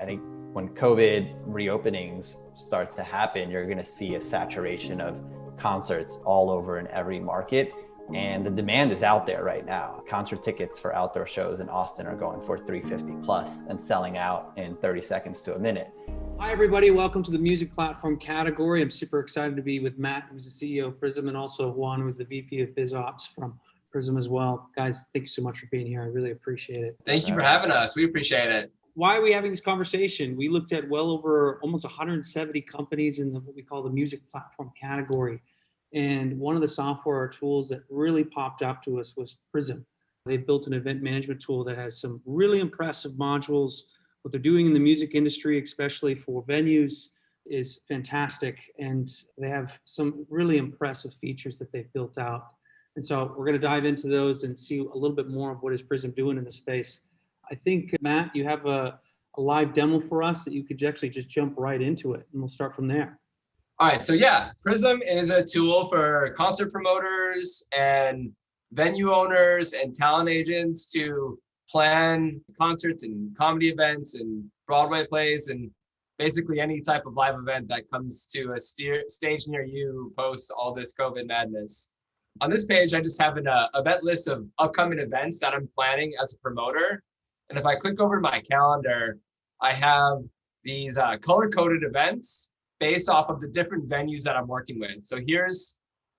I think when COVID reopenings start to happen, you're going to see a saturation of concerts all over in every market. And the demand is out there right now. Concert tickets for outdoor shows in Austin are going for $350 plus and selling out in 30 seconds to a minute. Hi, everybody. Welcome to the music platform category. I'm super excited to be with Matt, who's the CEO of Prism, and also Juan, who's the VP of Biz Ops from Prism as well. Guys, thank you so much for being here. I really appreciate it. Thank you for having us. We appreciate it. Why are we having this conversation? We looked at well over almost 170 companies in what we call the music platform category. And one of the software tools that really popped up to us was Prism. They built an event management tool that has some really impressive modules. What they're doing in the music industry, especially for venues, is fantastic. And they have some really impressive features that they've built out. And so we're going to dive into those and see a little bit more of what is Prism doing in the space. I think, Matt, you have a live demo for us that you could actually just jump right into it, and we'll start from there. All right, so yeah, Prism is a tool for concert promoters and venue owners and talent agents to plan concerts and comedy events and Broadway plays and basically any type of live event that comes to a stage near you post all this COVID madness. On this page, I just have an event list of upcoming events that I'm planning as a promoter. And if I click over to my calendar, I have these color-coded events based off of the different venues that I'm working with. So here's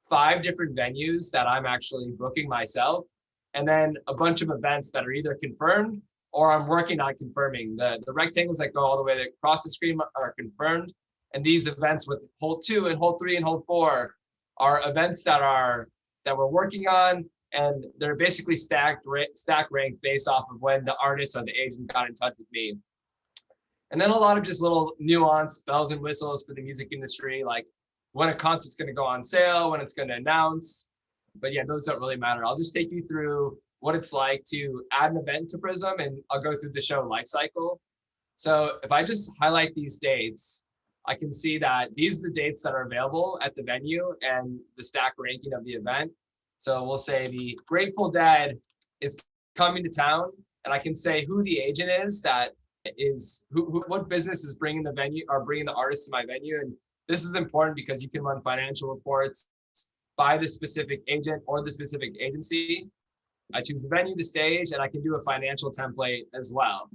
5 different venues that I'm actually booking myself, and then a bunch of events that are either confirmed or I'm working on confirming. The rectangles that go all the way across the screen are confirmed, and these events with Hold 2 and Hold 3 and Hold 4 are events that we're working on, and they're basically stack ranked based off of when the artist or the agent got in touch with me. And then a lot of just little nuanced bells and whistles for the music industry, like when a concert's going to go on sale, when it's going to announce. But yeah, those don't really matter. I'll just take you through what it's like to add an event to Prism, and I'll go through the show lifecycle. So if I just highlight these dates, I can see that these are the dates that are available at the venue and the stack ranking of the event. So we'll say the Grateful Dead is coming to town, and I can say who the agent is that is what business is bringing the venue or bringing the artist to my venue. And this is important because you can run financial reports by the specific agent or the specific agency. I choose the venue, the stage, and I can do a financial template as well.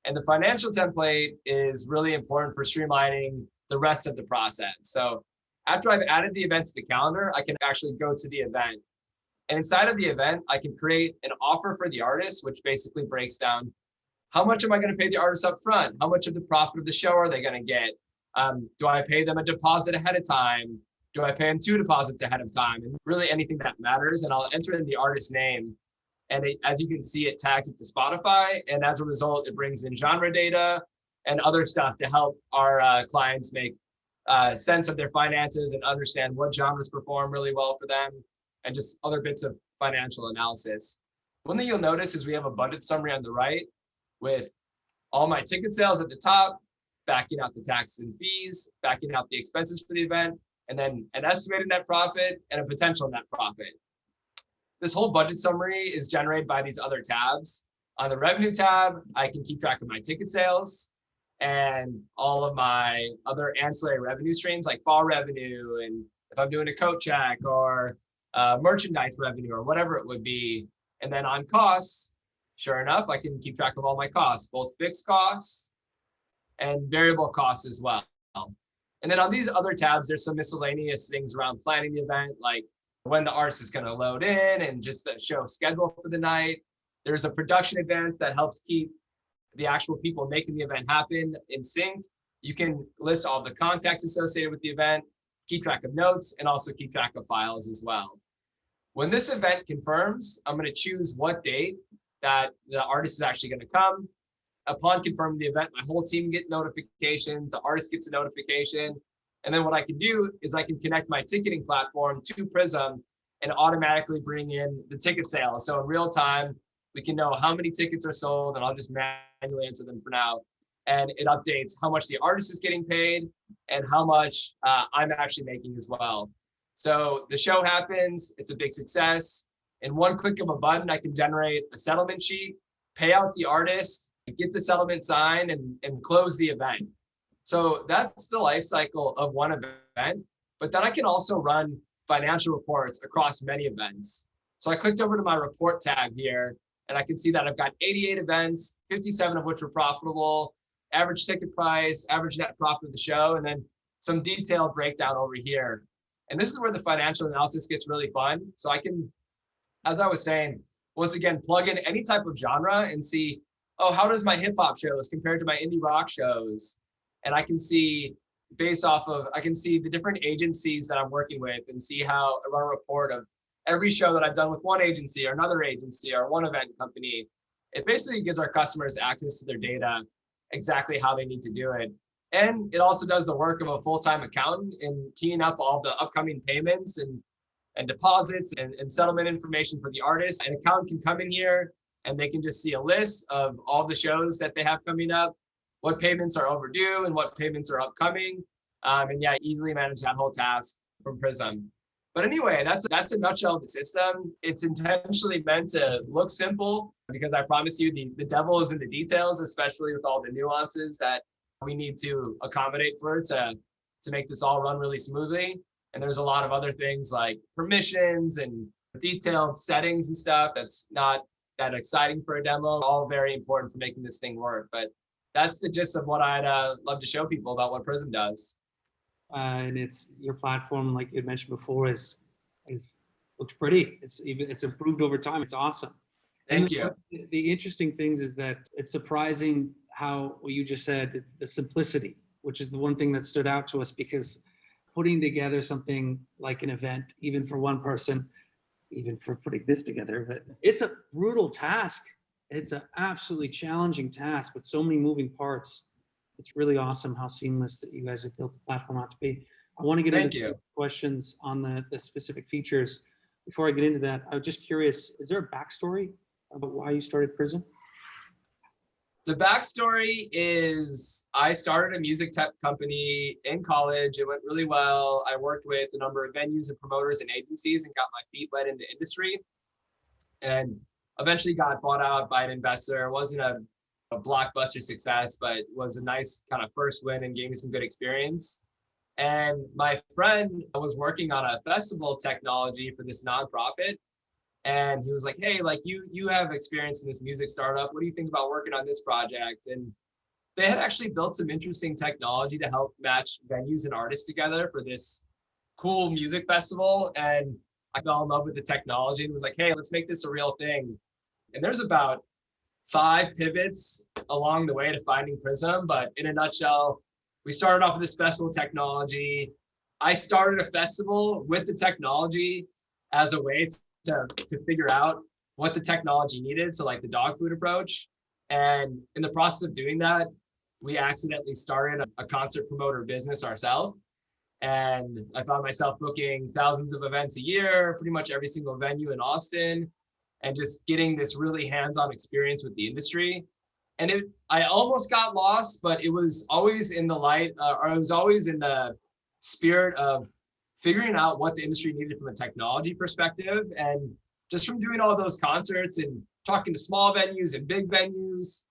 And the financial template is really important for streamlining the rest of the process. So after I've added the event to the calendar, I can actually go to the event. And inside of the event, I can create an offer for the artist, which basically breaks down how much am I going to pay the artist up front? How much of the profit of the show are they going to get? Do I pay them a deposit ahead of time? Do I pay them 2 deposits ahead of time? And really anything that matters. And I'll enter in the artist's name. And as you can see, it tags it to Spotify. And as a result, it brings in genre data and other stuff to help our clients make sense of their finances and understand what genres perform really well for them, and just other bits of financial analysis. One thing you'll notice is we have a budget summary on the right with all my ticket sales at the top, backing out the taxes and fees, backing out the expenses for the event, and then an estimated net profit and a potential net profit. This whole budget summary is generated by these other tabs. On the revenue tab, I can keep track of my ticket sales and all of my other ancillary revenue streams like fall revenue, and if I'm doing a coat check or merchandise revenue or whatever it would be. And then on costs, sure enough, I can keep track of all my costs, both fixed costs and variable costs as well. And then on these other tabs, there's some miscellaneous things around planning the event, like when the artist is going to load in and just the show schedule for the night. There's a production advance that helps keep the actual people making the event happen in sync. You can list all the contacts associated with the event, keep track of notes, and also keep track of files as well. When this event confirms, I'm going to choose what date that the artist is actually going to come. Upon confirming the event, my whole team get notifications, the artist gets a notification. And then what I can do is I can connect my ticketing platform to Prism and automatically bring in the ticket sales. So in real time, we can know how many tickets are sold, and I'll just manually enter them for now. And it updates how much the artist is getting paid and how much I'm actually making as well. So the show happens, it's a big success. In one click of a button, I can generate a settlement sheet, pay out the artist, get the settlement signed, and close the event. So that's the life cycle of one event. But then I can also run financial reports across many events. So I clicked over to my report tab here, and I can see that I've got 88 events, 57 of which were profitable, average ticket price, average net profit of the show, and then some detailed breakdown over here. And this is where the financial analysis gets really fun. So I can, as I was saying, once again, plug in any type of genre and see, oh, how does my hip hop shows compare to my indie rock shows? And I can see I can see the different agencies that I'm working with and see how I run a report of every show that I've done with one agency or another agency or one event company. It basically gives our customers access to their data exactly how they need to do it. And it also does the work of a full-time accountant in teeing up all the upcoming payments and deposits and settlement information for the artist. An accountant can come in here and they can just see a list of all the shows that they have coming up, what payments are overdue and what payments are upcoming. And yeah, easily manage that whole task from Prism. But anyway, that's a nutshell of the system. It's intentionally meant to look simple because I promise you the devil is in the details, especially with all the nuances that we need to accommodate for to make this all run really smoothly. And there's a lot of other things like permissions and detailed settings and stuff that's not that exciting for a demo, all very important for making this thing work. But that's the gist of what I'd love to show people about what Prism does. And it's your platform, like you had mentioned before, is looks pretty. It's improved over time. It's awesome. Thank you. The interesting things is that it's surprising how what you just said, the simplicity, which is the one thing that stood out to us, because putting together something like an event, even for one person, even for putting this together, but it's a brutal task. It's an absolutely challenging task with so many moving parts. It's really awesome how seamless that you guys have built the platform out to be. I want to get into questions on the specific features. Before I get into that, I was just curious, is there a backstory about why you started Prism? The backstory is I started a music tech company in college. It went really well. I worked with a number of venues and promoters and agencies and got my feet wet in the industry, and eventually got bought out by an investor. It wasn't a blockbuster success, but was a nice kind of first win and gave me some good experience. And my friend was working on a festival technology for this nonprofit. And he was like, hey, like you have experience in this music startup. What do you think about working on this project? And they had actually built some interesting technology to help match venues and artists together for this cool music festival. And I fell in love with the technology and was like, hey, let's make this a real thing. And there's about 5 pivots along the way to finding Prism. But in a nutshell, we started off with this festival technology. I started a festival with the technology as a way to figure out what the technology needed. So like the dog food approach. And in the process of doing that, we accidentally started a concert promoter business ourselves. And I found myself booking thousands of events a year, pretty much every single venue in Austin, and just getting this really hands-on experience with the industry. And I almost got lost, but it was always in the light, or it was always in the spirit of figuring out what the industry needed from a technology perspective. And just from doing all those concerts and talking to small venues and big venues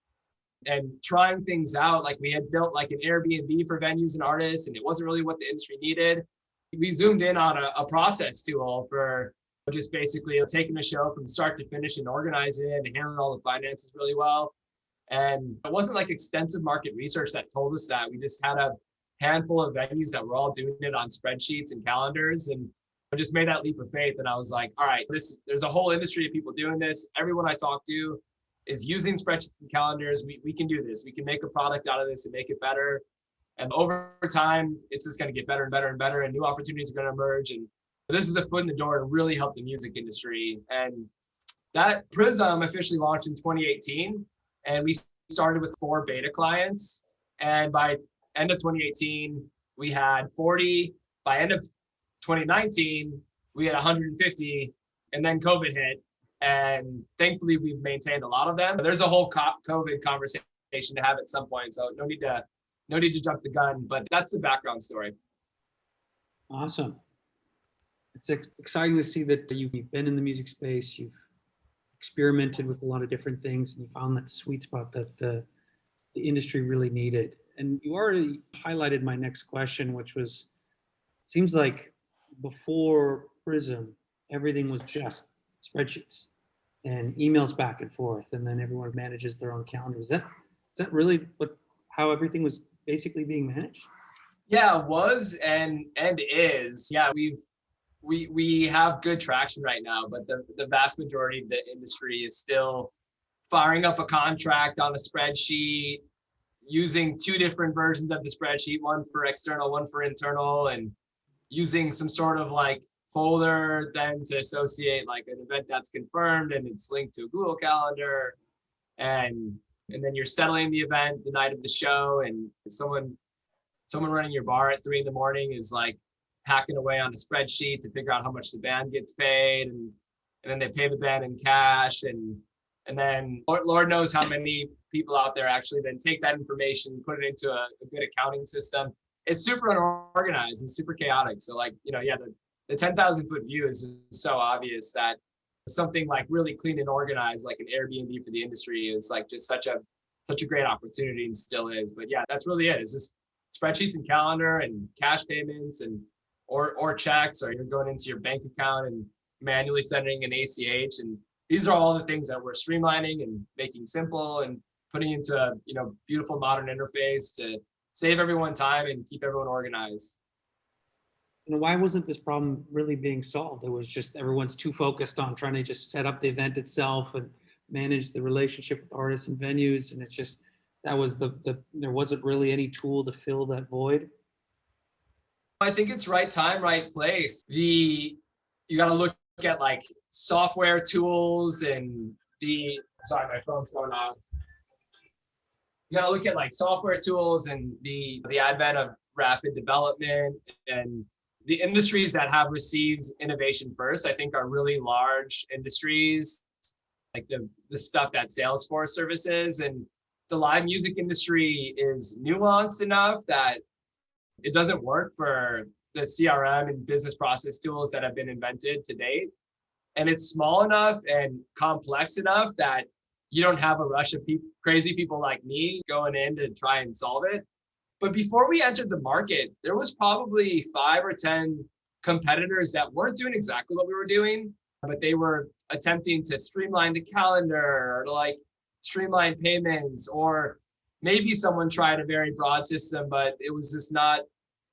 and trying things out, like we had built like an Airbnb for venues and artists, and it wasn't really what the industry needed. We zoomed in on a process tool for just basically taking a show from start to finish and organizing it and handling all the finances really well. And it wasn't like extensive market research that told us that. We just had a handful of venues that were all doing it on spreadsheets and calendars, and I just made that leap of faith. And I was like, all right, there's a whole industry of people doing this. Everyone I talk to is using spreadsheets and calendars. We can do this. We can make a product out of this and make it better. And over time, it's just going to get better and better and better, and new opportunities are going to emerge. And this is a foot in the door to really help the music industry. And that Prism officially launched in 2018. And we started with 4 beta clients. And by end of 2018, we had 40. By end of 2019, we had 150. And then COVID hit. And thankfully, we've maintained a lot of them. There's a whole COVID conversation to have at some point. So no need to jump the gun, but that's the background story. Awesome. It's exciting to see that you've been in the music space. You've experimented with a lot of different things, and you found that sweet spot that the industry really needed. And you already highlighted my next question, which was, seems like before Prism, everything was just spreadsheets and emails back and forth, and then everyone manages their own calendar. Is that really how everything was basically being managed? Yeah, it was and is. Yeah, we have good traction right now, but the vast majority of the industry is still firing up a contract on a spreadsheet, using two different versions of the spreadsheet, one for external, one for internal, and using some sort of like folder then to associate like an event that's confirmed and it's linked to a Google Calendar. And then you're settling the event the night of the show, and someone running your bar at 3 a.m. is like hacking away on a spreadsheet to figure out how much the band gets paid, and then they pay the band in cash, and then Lord knows how many people out there actually then take that information, put it into a good accounting system. It's super unorganized and super chaotic. So like, yeah, the 10,000 foot view is so obvious that something like really clean and organized, like an Airbnb for the industry, is like just such a great opportunity, and still is. But yeah, that's really it. It's just spreadsheets and calendar and cash payments and or checks, or you're going into your bank account and manually sending an ACH. And these are all the things that we're streamlining and making simple and putting into a beautiful modern interface to save everyone time and keep everyone organized. Why wasn't this problem really being solved? It was just everyone's too focused on trying to just set up the event itself and manage the relationship with artists and venues, and it's just that was there wasn't really any tool to fill that void. I think it's right time, right place. You got to look at like software tools and sorry, my phone's going off. You got to look at like software tools and the advent of rapid development, and the industries that have received innovation first, I think, are really large industries, like the stuff that Salesforce services. And the live music industry is nuanced enough that it doesn't work for the CRM and business process tools that have been invented to date. And it's small enough and complex enough that you don't have a rush of crazy people like me going in to try and solve it. But before we entered the market, there was probably 5 or 10 competitors that weren't doing exactly what we were doing, but they were attempting to streamline the calendar, or to like streamline payments, or maybe someone tried a very broad system, but it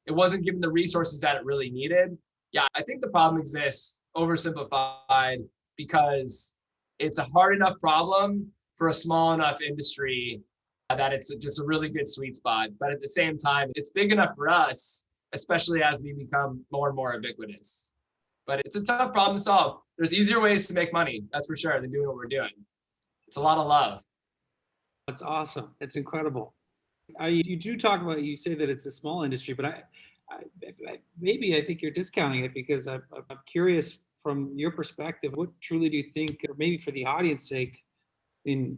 wasn't given the resources that it really needed. Yeah, I think the problem exists oversimplified because it's a hard enough problem for a small enough industry that it's just a really good sweet spot. But at the same time, it's big enough for us, especially as we become more and more ubiquitous. But it's a tough problem to solve. There's easier ways to make money, that's for sure, than doing what we're doing. It's a lot of love. That's awesome. It's incredible. You do talk about, you say that it's a small industry, but I think you're discounting it, because I'm curious from your perspective, what truly do you think, or maybe for the audience sake, can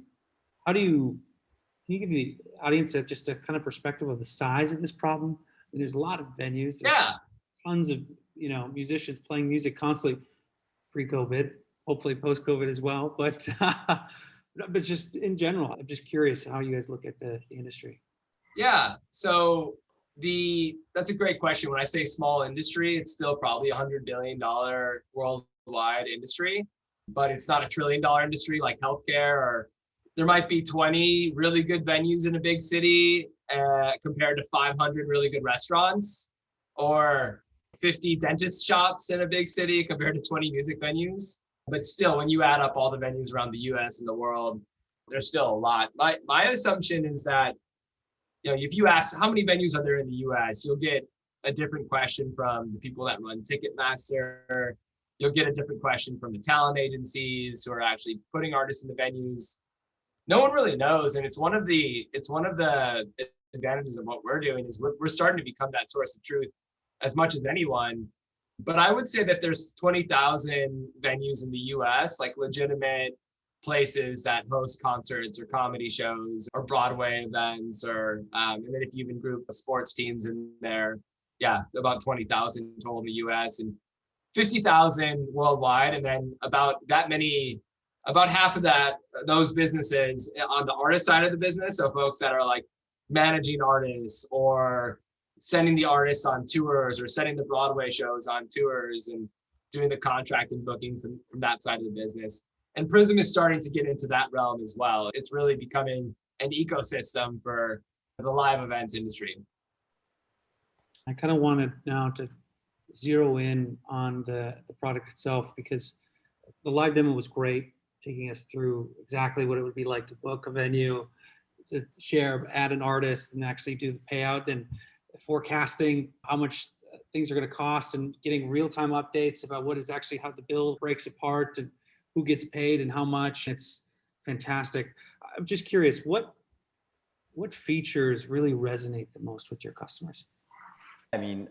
you give the audience just a kind of perspective of the size of this problem? There's a lot of venues. There's tons of musicians playing music constantly, pre-COVID, hopefully post-COVID as well. But just in general, I'm just curious how you guys look at the industry. Yeah. So that's a great question. When I say small industry, it's still probably $100 billion worldwide industry, but it's not $1 trillion industry like healthcare, or there might be 20 really good venues in a big city compared to 500 really good restaurants, or 50 dentist shops in a big city compared to 20 music venues. But still, when you add up all the venues around the US and the world, there's still a lot. My assumption is that, if you ask how many venues are there in the US, you'll get a different question from the people that run Ticketmaster. You'll get a different question from the talent agencies who are actually putting artists in the venues. No one really knows, and it's one of the advantages of what we're doing is we're starting to become that source of truth as much as anyone. But I would say that there's 20,000 venues in the US, like legitimate places that host concerts or comedy shows or Broadway events, or and then if you even group sports teams in there, about 20,000 total in the US and 50,000 worldwide, and then about that many About half of those businesses on the artist side of the business. So folks that are like managing artists or sending the artists on tours or sending the Broadway shows on tours and doing the contract and booking from that side of the business. And Prism is starting to get into that realm as well. It's really becoming an ecosystem for the live events industry. I kind of wanted now to zero in on the product itself, because the live demo was great, taking us through exactly what it would be like to book a venue, to share, add an artist, and actually do the payout, and forecasting how much things are going to cost, and getting real-time updates about what is actually how the bill breaks apart and who gets paid and how much. It's fantastic. I'm just curious, what features really resonate the most with your customers? I mean,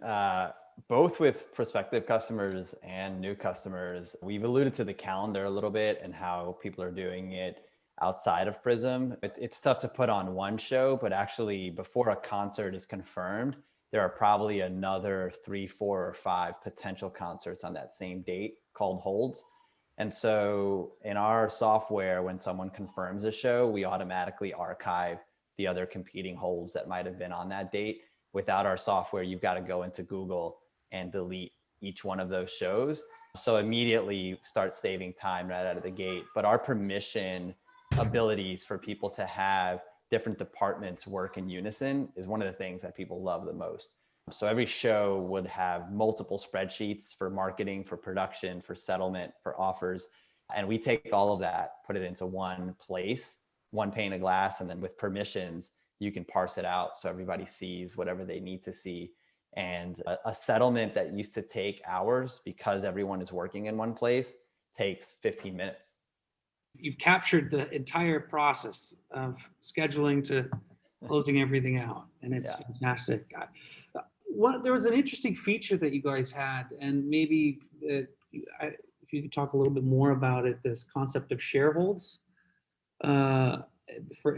both with prospective customers and new customers, we've alluded to the calendar a little bit and how people are doing it outside of Prism. It's tough to put on one show, but actually before a concert is confirmed, there are probably another 3, 4, or 5 potential concerts on that same date called holds. And so in our software, when someone confirms a show, we automatically archive the other competing holds that might have been on that date. Without our software, you've got to go into Google and delete each one of those shows. So immediately start saving time right out of the gate. But our permission abilities for people to have different departments work in unison is one of the things that people love the most. So every show would have multiple spreadsheets for marketing, for production, for settlement, for offers. And we take all of that, put it into one place, one pane of glass, and then with permissions, you can parse it out so everybody sees whatever they need to see. And a settlement that used to take hours because everyone is working in one place takes 15 minutes. You've captured the entire process of scheduling to closing everything out, and it's fantastic. There was an interesting feature that you guys had, and maybe if you could talk a little bit more about it, this concept of shareholds.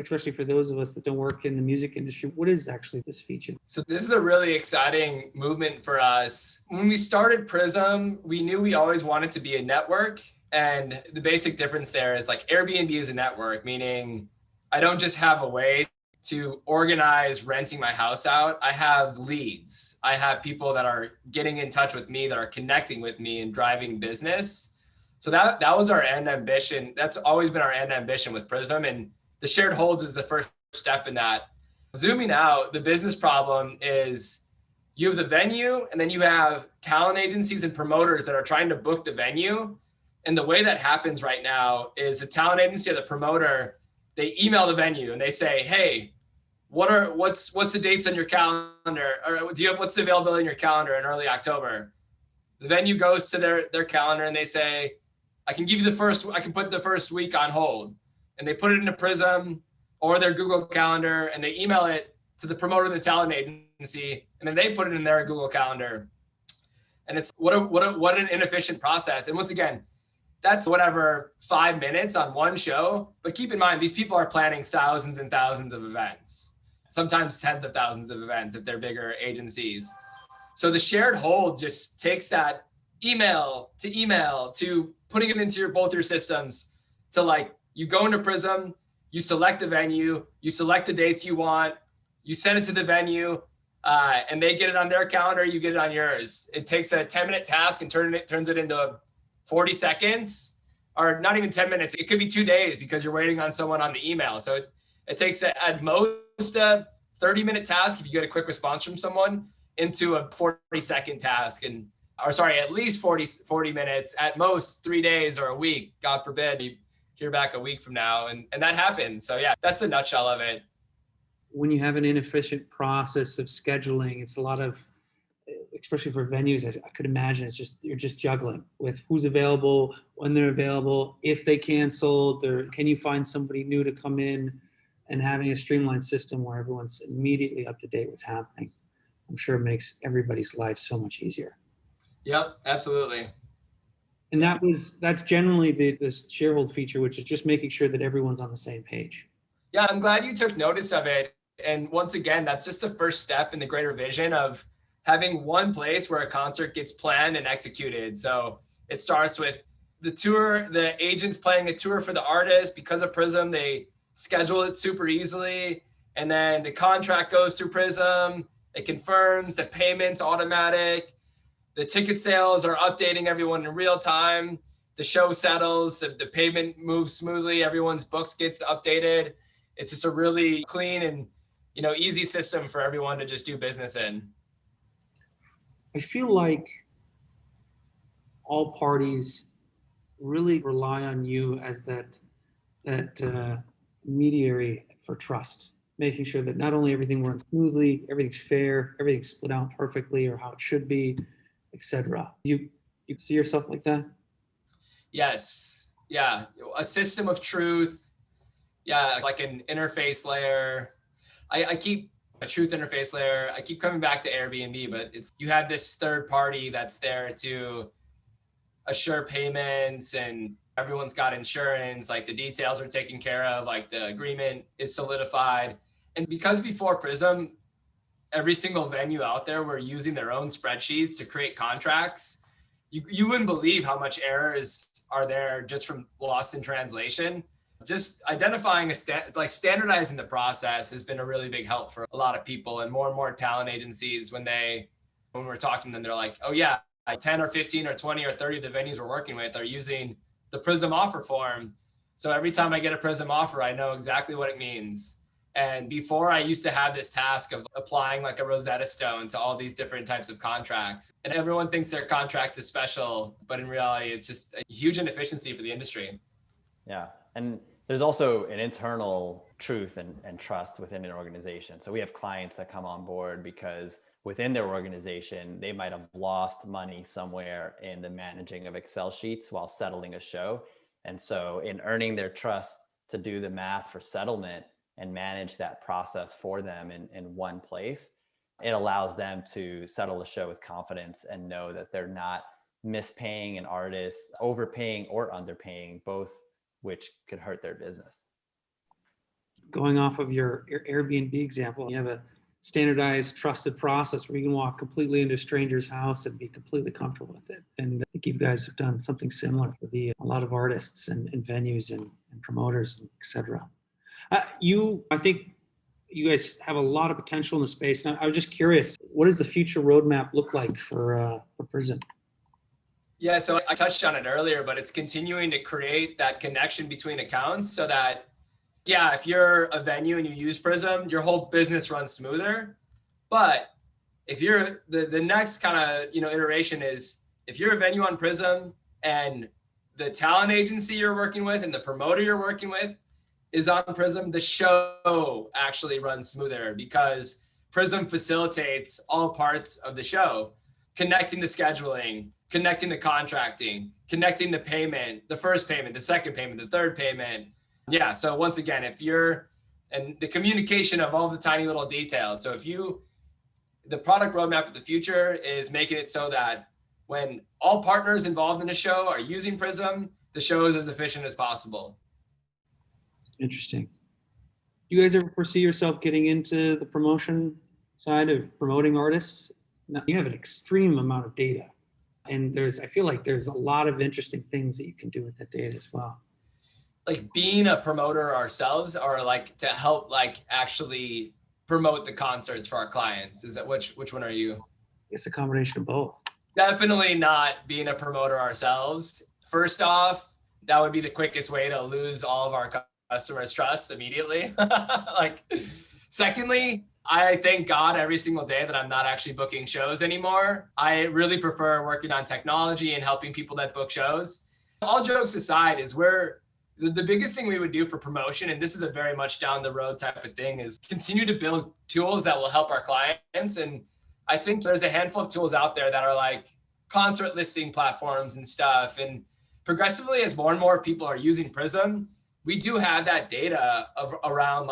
Especially for those of us that don't work in the music industry, what is actually this feature? So this is a really exciting movement for us. When we started Prism, we knew we always wanted to be a network. And the basic difference there is like Airbnb is a network, meaning I don't just have a way to organize renting my house out. I have leads. I have people that are getting in touch with me, that are connecting with me and driving business. So that was our end ambition. That's always been our end ambition with Prism. And the shared holds is the first step in that. Zooming out, the business problem is you have the venue, and then you have talent agencies and promoters that are trying to book the venue. And the way that happens right now is the talent agency or the promoter, they email the venue and they say, hey, what's the dates on your calendar? Or what's the availability in your calendar in early October? The venue goes to their calendar and they say, I can put the first week on hold. And they put it into Prism or their Google Calendar, and they email it to the promoter of the talent agency, and then they put it in their Google Calendar. And it's what an inefficient process. And once again, that's whatever 5 minutes on one show. But keep in mind, these people are planning thousands and thousands of events, sometimes tens of thousands of events if they're bigger agencies. So the shared hold just takes that email to putting it into both your systems to like, you go into Prism, you select the venue, you select the dates you want, you send it to the venue, and they get it on their calendar, you get it on yours. It takes a 10-minute task and turns it into 40 seconds, or not even 10 minutes. It could be 2 days because you're waiting on someone on the email. So it takes at most a 30-minute task if you get a quick response from someone into a 40-second task, at least 40 minutes, at most 3 days or a week, God forbid. You hear back a week from now, and that happens. So yeah, that's the nutshell of it. When you have an inefficient process of scheduling, it's a lot of, especially for venues, I could imagine you're just juggling with who's available, when they're available, if they canceled, or can you find somebody new to come in, and having a streamlined system where everyone's immediately up to date what's happening. I'm sure it makes everybody's life so much easier. Yep, absolutely. And that's generally this sharehold feature, which is just making sure that everyone's on the same page. Yeah, I'm glad you took notice of it. And once again, that's just the first step in the greater vision of having one place where a concert gets planned and executed. So it starts with the tour, the agent's planning a tour for the artist. Because of Prism, they schedule it super easily. And then the contract goes through Prism. It confirms the payment's automatic. The ticket sales are updating everyone in real time. The show settles, the payment moves smoothly. Everyone's books gets updated. It's just a really clean and, easy system for everyone to just do business in. I feel like all parties really rely on you as that mediary for trust, making sure that not only everything runs smoothly, everything's fair, everything's split out perfectly or how it should be, etc. You see yourself like that? Yes. Yeah. A system of truth. Yeah. Like an interface layer. I keep a truth interface layer. I keep coming back to Airbnb, but you have this third party that's there to assure payments, and everyone's got insurance, like the details are taken care of, like the agreement is solidified. And because before Prism, every single venue out there were using their own spreadsheets to create contracts, you wouldn't believe how much errors are there just from lost in translation. Just identifying standardizing the process has been a really big help for a lot of people, and more talent agencies, when we're talking to them, they're like, oh yeah, 10 or 15 or 20 or 30 of the venues we're working with are using the Prism offer form. So every time I get a Prism offer, I know exactly what it means. And before, I used to have this task of applying like a Rosetta Stone to all these different types of contracts. And everyone thinks their contract is special, but in reality, it's just a huge inefficiency for the industry. Yeah. And there's also an internal truth and trust within an organization. So we have clients that come on board because within their organization, they might have lost money somewhere in the managing of Excel sheets while settling a show. And so in earning their trust to do the math for settlement and manage that process for them in one place, it allows them to settle the show with confidence and know that they're not mispaying an artist, overpaying or underpaying, both which could hurt their business. Going off of your Airbnb example, you have a standardized, trusted process where you can walk completely into a stranger's house and be completely comfortable with it. And I think you guys have done something similar for a lot of artists and venues and promoters, etc. I think you guys have a lot of potential in the space. Now, I was just curious, what does the future roadmap look like for Prism? Yeah, so I touched on it earlier, but it's continuing to create that connection between accounts so that, yeah, if you're a venue and you use Prism, your whole business runs smoother. But if you're the next kind of, iteration is, if you're a venue on Prism and the talent agency you're working with and the promoter you're working with is on Prism, the show actually runs smoother because Prism facilitates all parts of the show, connecting the scheduling, connecting the contracting, connecting the payment, the first payment, the second payment, the third payment. Yeah. So once again, and the communication of all the tiny little details. So the product roadmap of the future is making it so that when all partners involved in a show are using Prism, the show is as efficient as possible. Interesting. Do you guys ever foresee yourself getting into the promotion side of promoting artists? Now, you have an extreme amount of data, and I feel like there's a lot of interesting things that you can do with that data as well. Like being a promoter ourselves, or like to help actually promote the concerts for our clients? Is that which one are you? It's a combination of both. Definitely not being a promoter ourselves. First off, that would be the quickest way to lose all of our customers' trust immediately. Secondly, I thank God every single day that I'm not actually booking shows anymore. I really prefer working on technology and helping people that book shows. All jokes aside, the biggest thing we would do for promotion, and this is a very much down the road type of thing, is continue to build tools that will help our clients. And I think there's a handful of tools out there that are like concert listing platforms and stuff. And progressively, as more and more people are using Prism, we do have that data around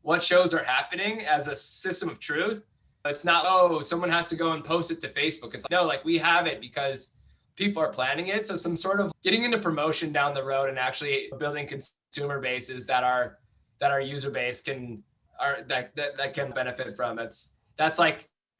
what shows are happening as a system of truth. It's not, someone has to go and post it to Facebook. It's no, we have it because people are planning it. So some sort of getting into promotion down the road and actually building consumer bases that our user base can benefit from. That's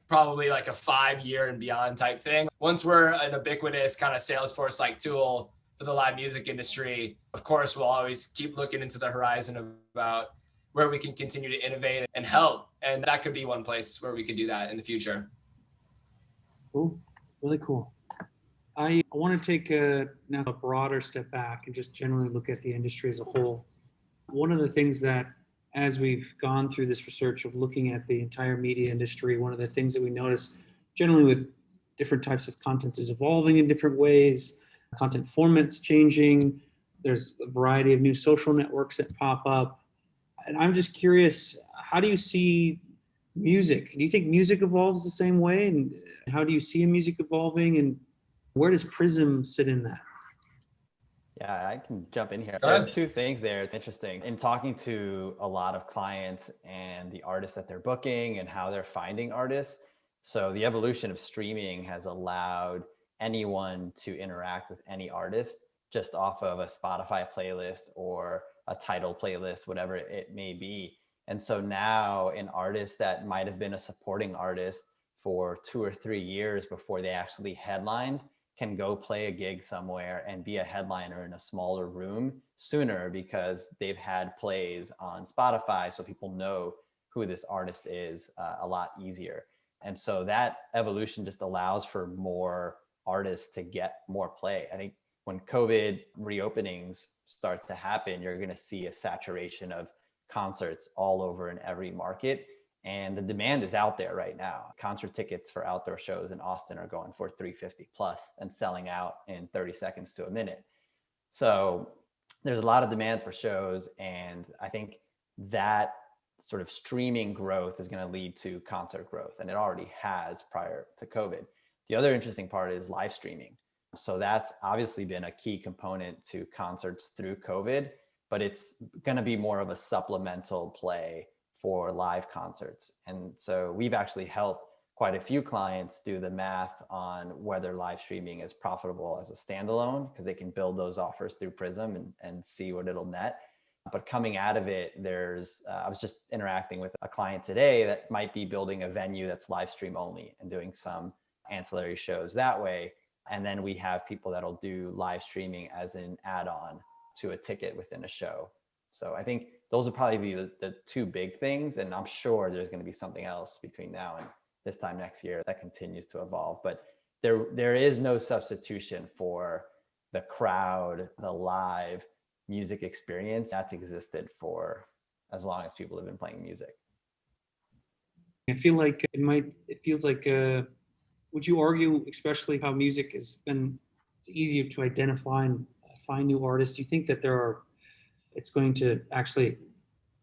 probably a 5-year and beyond type thing. Once we're an ubiquitous kind of Salesforce tool for the live music industry. Of course, we'll always keep looking into the horizon about where we can continue to innovate and help. And that could be one place where we could do that in the future. Cool, really cool. I want to take now a broader step back and just generally look at the industry as a whole. One of the things that, as we've gone through this research of looking at the entire media industry, one of the things that we notice generally with different types of content is evolving in different ways, content formats changing, there's a variety of new social networks that pop up. And I'm just curious, how do you see music? Do you think music evolves the same way? And how do you see music evolving? And where does Prism sit in that? Yeah, I can jump in here. Go ahead. There's two things there. It's interesting. In talking to a lot of clients and the artists that they're booking and how they're finding artists. So the evolution of streaming has allowed anyone to interact with any artist just off of a Spotify playlist or a title playlist, whatever it may be. And so now an artist that might have been a supporting artist for 2 or 3 years before they actually headlined can go play a gig somewhere and be a headliner in a smaller room sooner because they've had plays on Spotify, so people know who this artist is a lot easier. And so that evolution just allows for more artists to get more play. I think when COVID reopenings start to happen, you're going to see a saturation of concerts all over in every market. And the demand is out there right now. Concert tickets for outdoor shows in Austin are going for $350 plus and selling out in 30 seconds to a minute. So there's a lot of demand for shows. And I think that sort of streaming growth is going to lead to concert growth. And it already has prior to COVID. The other interesting part is live streaming. So that's obviously been a key component to concerts through COVID, but it's going to be more of a supplemental play for live concerts. And so we've actually helped quite a few clients do the math on whether live streaming is profitable as a standalone, because they can build those offers through Prism and see what it'll net. But coming out of it, I was just interacting with a client today that might be building a venue that's live stream only and doing some ancillary shows that way. And then we have people that'll do live streaming as an add-on to a ticket within a show. So I think those will probably be the two big things. And I'm sure there's going to be something else between now and this time next year that continues to evolve. But there is no substitution for the crowd, the live music experience that's existed for as long as people have been playing music. I feel like it feels like, would you argue, especially how music has been, it's easier to identify and find new artists? Do you think that it's going to actually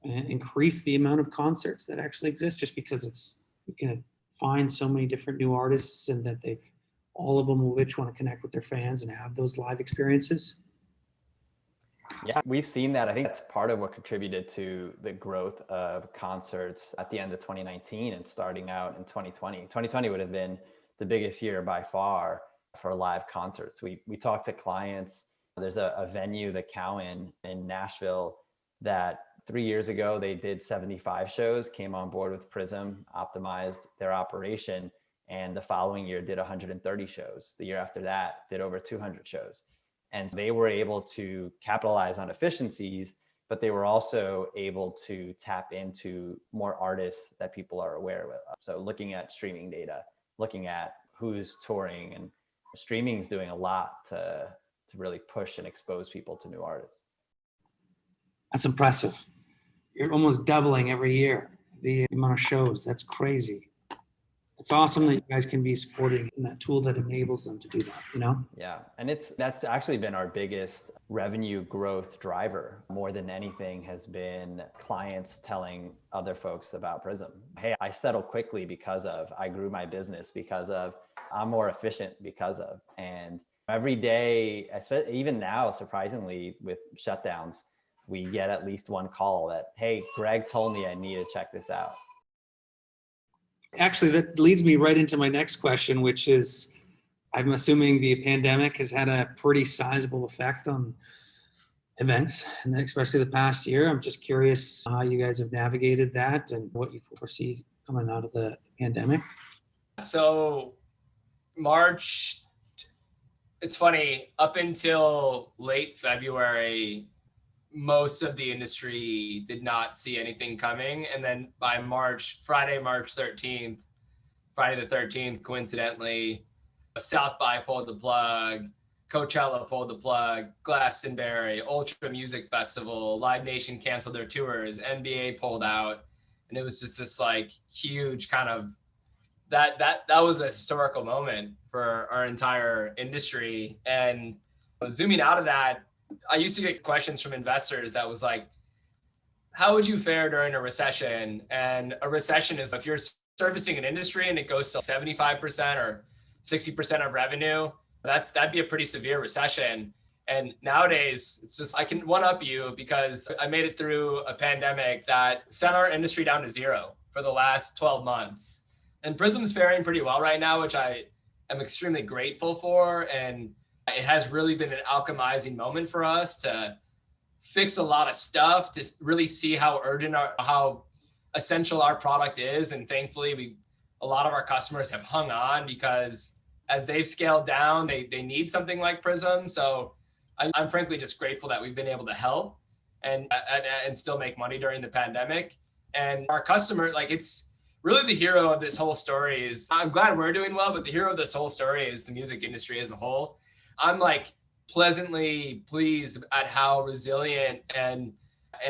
increase the amount of concerts that actually exist just because you can find so many different new artists and that all of them will which want to connect with their fans and have those live experiences? Yeah, we've seen that. I think that's part of what contributed to the growth of concerts at the end of 2019 and starting out in 2020. 2020 would have been the biggest year by far for live concerts. We talked to clients. There's a venue, the Cowan in Nashville, that 3 years ago, they did 75 shows, came on board with Prism, optimized their operation, and the following year did 130 shows. The year after that, did over 200 shows. And they were able to capitalize on efficiencies, but they were also able to tap into more artists that people are aware of. So looking at streaming data, looking at who's touring, and streaming is doing a lot to really push and expose people to new artists. That's impressive. You're almost doubling every year the amount of shows. That's crazy. It's awesome that you guys can be supporting in that tool that enables them to do that, you know? Yeah, and that's actually been our biggest revenue growth driver. More than anything has been clients telling other folks about Prism. Hey, I settle quickly because of, I grew my business because of, I'm more efficient because of. And every day, even now, surprisingly, with shutdowns, we get at least one call that, hey, Greg told me I need to check this out. Actually, that leads me right into my next question, which is, I'm assuming the pandemic has had a pretty sizable effect on events, and especially the past year. I'm just curious how you guys have navigated that and what you foresee coming out of the pandemic. So March It's funny, up until late February, most of the industry did not see anything coming. And then by March, March 13th, Friday the 13th, coincidentally, South by pulled the plug, Coachella pulled the plug, Glastonbury, Ultra Music Festival, Live Nation canceled their tours, NBA pulled out. And it was just this like huge kind of that was a historical moment for our entire industry. And zooming out of that, I used to get questions from investors that was like, how would you fare during a recession? And a recession is if you're servicing an industry and it goes to 75% or 60% of revenue, that'd be a pretty severe recession. And nowadays, it's just, I can one up you because I made it through a pandemic that sent our industry down to zero for the last 12 months. And Prism's faring pretty well right now, which I am extremely grateful for. And it has really been an alchemizing moment for us to fix a lot of stuff, to really see how urgent, how essential our product is. And thankfully, a lot of our customers have hung on because as they've scaled down, they need something like Prism. So I'm frankly just grateful that we've been able to help and still make money during the pandemic. And our customer, like, it's really the hero of this whole story is, I'm glad we're doing well, but the hero of this whole story is the music industry as a whole. I'm like pleasantly pleased at how resilient and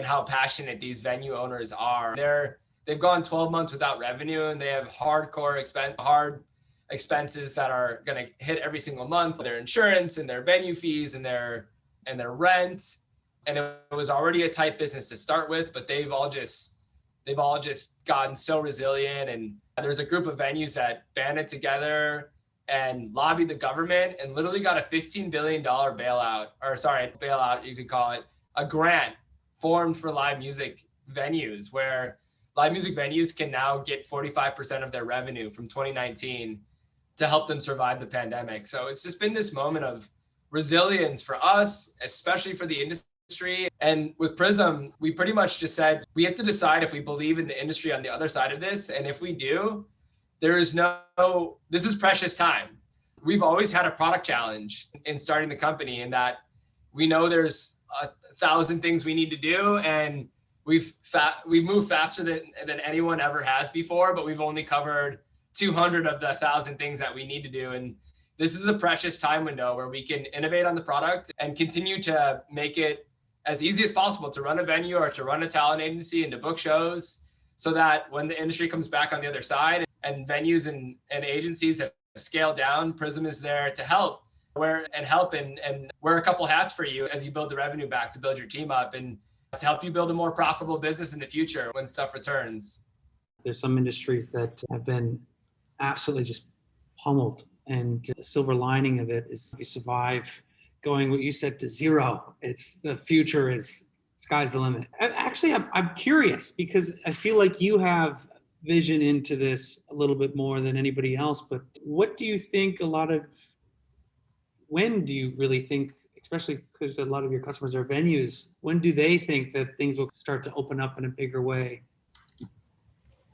how passionate these venue owners are. They've gone 12 months without revenue and they have hard expenses that are going to hit every single month, their insurance and their venue fees and their rent. And it was already a tight business to start with, but they've all just gotten so resilient. And there's a group of venues that banded together and lobbied the government and literally got a $15 billion bailout, you could call it, a grant formed for live music venues, where live music venues can now get 45% of their revenue from 2019 to help them survive the pandemic. So it's just been this moment of resilience for us, especially for the industry. And with Prism, we pretty much just said, we have to decide if we believe in the industry on the other side of this. And if we do, this is precious time. We've always had a product challenge in starting the company, in that we know there's 1,000 things we need to do, and we've moved faster than anyone ever has before, but we've only covered 200 of the 1,000 things that we need to do. And this is a precious time window where we can innovate on the product and continue to make it as easy as possible to run a venue or to run a talent agency and to book shows, so that when the industry comes back on the other side and venues and agencies have scaled down, Prism is there to help and wear a couple hats for you as you build the revenue back, to build your team up and to help you build a more profitable business in the future when stuff returns. There's some industries that have been absolutely just pummeled, and the silver lining of it is you survive going, what you said, to zero. It's the future is sky's the limit. Actually, I'm curious because I feel like you have vision into this a little bit more than anybody else, but what do you think when do you really think, especially because a lot of your customers are venues, when do they think that things will start to open up in a bigger way?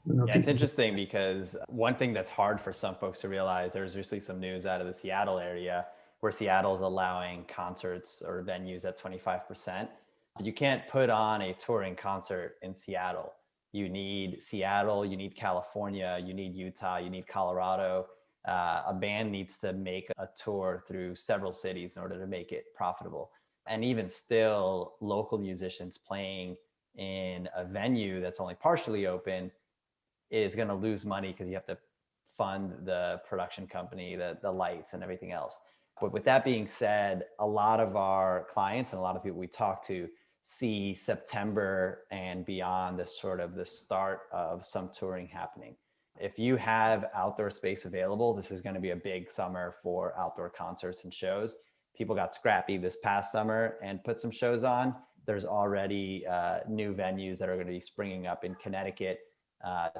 Yeah, it's interesting because one thing that's hard for some folks to realize, there's recently some news out of the Seattle area where Seattle's allowing concerts or venues at 25%. You can't put on a touring concert in Seattle. You need Seattle, you need California, you need Utah, you need Colorado. A band needs to make a tour through several cities in order to make it profitable. And even still, local musicians playing in a venue that's only partially open is going to lose money because you have to fund the production company, the lights and everything else. But with that being said, a lot of our clients and a lot of people we talk to see September and beyond as sort of the start of some touring happening. If you have outdoor space available, this is going to be a big summer for outdoor concerts and shows. People got scrappy this past summer and put some shows on. There's already new venues that are going to be springing up in Connecticut.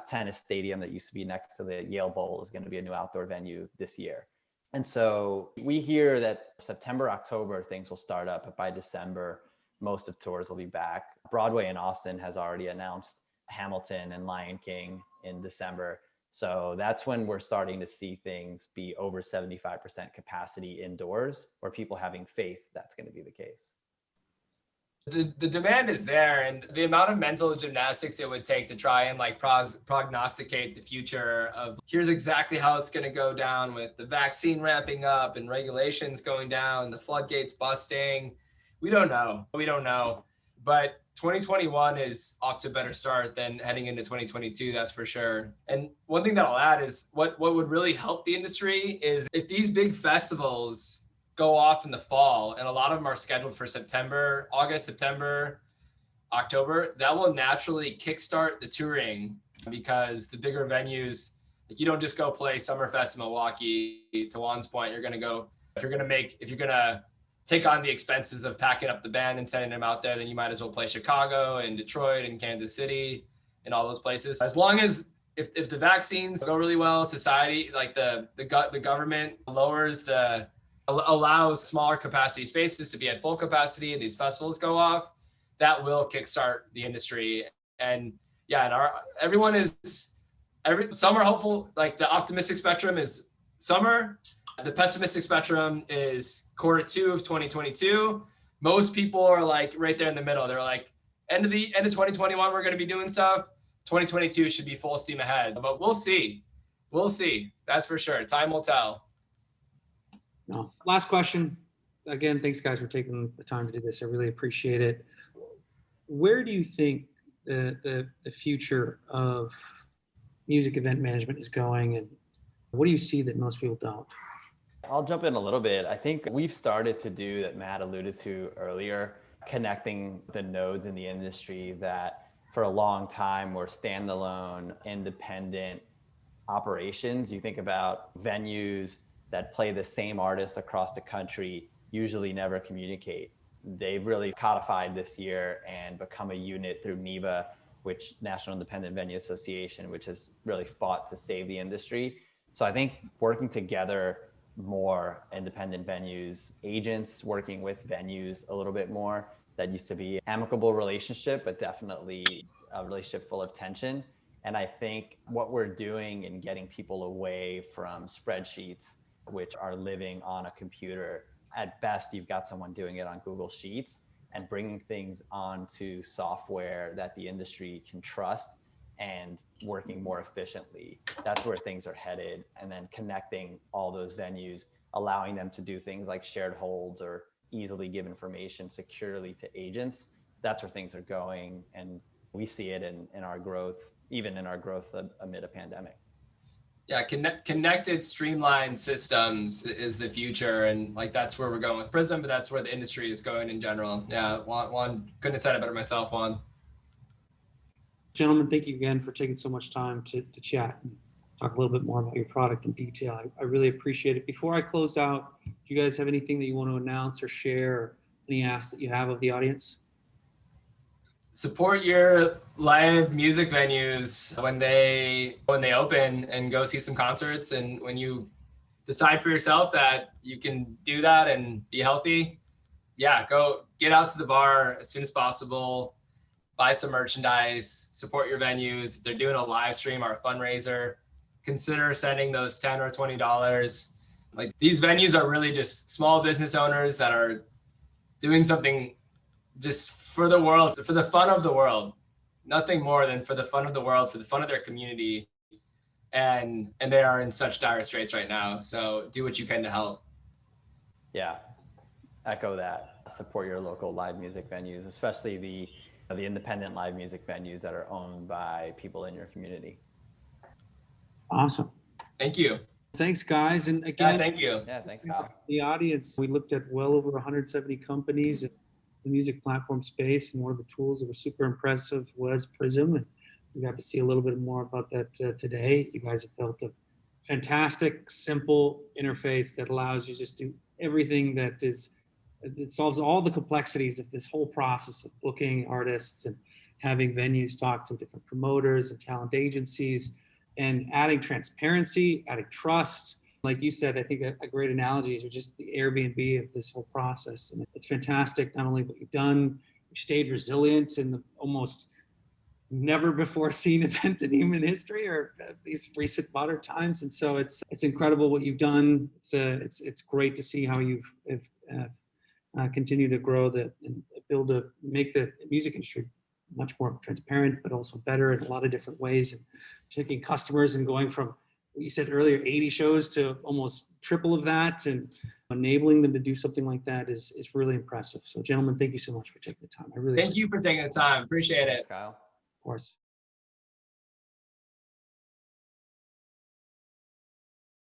Tennis stadium that used to be next to the Yale Bowl is going to be a new outdoor venue this year. And so we hear that September, October, things will start up, but by December, most of tours will be back. Broadway in Austin has already announced Hamilton and Lion King in December. So that's when we're starting to see things be over 75% capacity indoors, or people having faith that's going to be the case. The demand is there, and the amount of mental gymnastics it would take to try and like prognosticate the future of here's exactly how it's going to go down with the vaccine ramping up and regulations going down, the floodgates busting. We don't know. But 2021 is off to a better start than heading into 2022, that's for sure. And one thing that I'll add is what would really help the industry is if these big festivals go off in the fall, and a lot of them are scheduled for August, September, October, that will naturally kickstart the touring, because the bigger venues, like you don't just go play Summerfest in Milwaukee. To Juan's point, you're going to go, if you're going to take on the expenses of packing up the band and sending them out there, then you might as well play Chicago and Detroit and Kansas City and all those places. As long as if the vaccines go really well, society, like the government allows smaller capacity spaces to be at full capacity, and these festivals go off, that will kickstart the industry. And yeah, and some are hopeful, like the optimistic spectrum is summer. The pessimistic spectrum is Q2 of 2022. Most people are like right there in the middle. They're like, end of 2021, we're going to be doing stuff. 2022 should be full steam ahead, but we'll see. That's for sure. Time will tell. No. Last question. Again, thanks guys for taking the time to do this. I really appreciate it. Where do you think the future of music event management is going, and what do you see that most people don't? I'll jump in a little bit. I think we've started to do that Matt alluded to earlier, connecting the nodes in the industry that for a long time were standalone, independent operations. You think about venues that play the same artists across the country, usually never communicate. They've really codified this year and become a unit through NIVA, which National Independent Venue Association, which has really fought to save the industry. So I think working together, more independent venues, agents working with venues a little bit more, that used to be amicable relationship, but definitely a relationship full of tension. And I think what we're doing in getting people away from spreadsheets, which are living on a computer, at best, you've got someone doing it on Google Sheets, and bringing things onto software that the industry can trust and working more efficiently. That's where things are headed. And then connecting all those venues, allowing them to do things like shared holds or easily give information securely to agents. That's where things are going. And we see it in our growth, even in our growth amid a pandemic. Yeah, connected, streamlined systems is the future, and like that's where we're going with Prism, but that's where the industry is going in general. Yeah, Juan couldn't have said it better myself, Juan. Gentlemen, thank you again for taking so much time to chat and talk a little bit more about your product in detail. I really appreciate it. Before I close out, do you guys have anything that you want to announce or share, or any asks that you have of the audience? Support your live music venues when they open, and go see some concerts. And when you decide for yourself that you can do that and be healthy, yeah, go get out to the bar as soon as possible, buy some merchandise, support your venues. If they're doing a live stream or a fundraiser, consider sending those $10 or $20. Like, these venues are really just small business owners that are doing something just for the world, for the fun of the world, nothing more than for the fun of the world, for the fun of their community. And they are in such dire straits right now. So do what you can to help. Yeah, echo that. Support your local live music venues, especially the independent live music venues that are owned by people in your community. Awesome. Thank you. Thanks, guys. And again, thank you. Yeah, thanks, Kyle. The audience, we looked at well over 170 companies in the music platform space, and one of the tools that was super impressive was Prism. And we got to see a little bit more about that today. You guys have built a fantastic, simple interface that allows you just to do everything it solves all the complexities of this whole process of booking artists and having venues talk to different promoters and talent agencies, and adding transparency, adding trust. Like you said, I think a great analogy is you're just the Airbnb of this whole process. And it's fantastic, not only what you've done, you stayed resilient in the almost never before seen event in human history, or at least recent modern times. And so it's incredible what you've done. It's great to see how you've continued to grow and make the music industry much more transparent, but also better in a lot of different ways, and taking customers and going from what you said earlier, 80 shows to almost triple of that, and enabling them to do something like that is really impressive. So gentlemen, thank you so much for taking the time. Thank you for taking the time. Appreciate it. Thanks, Kyle. Of course.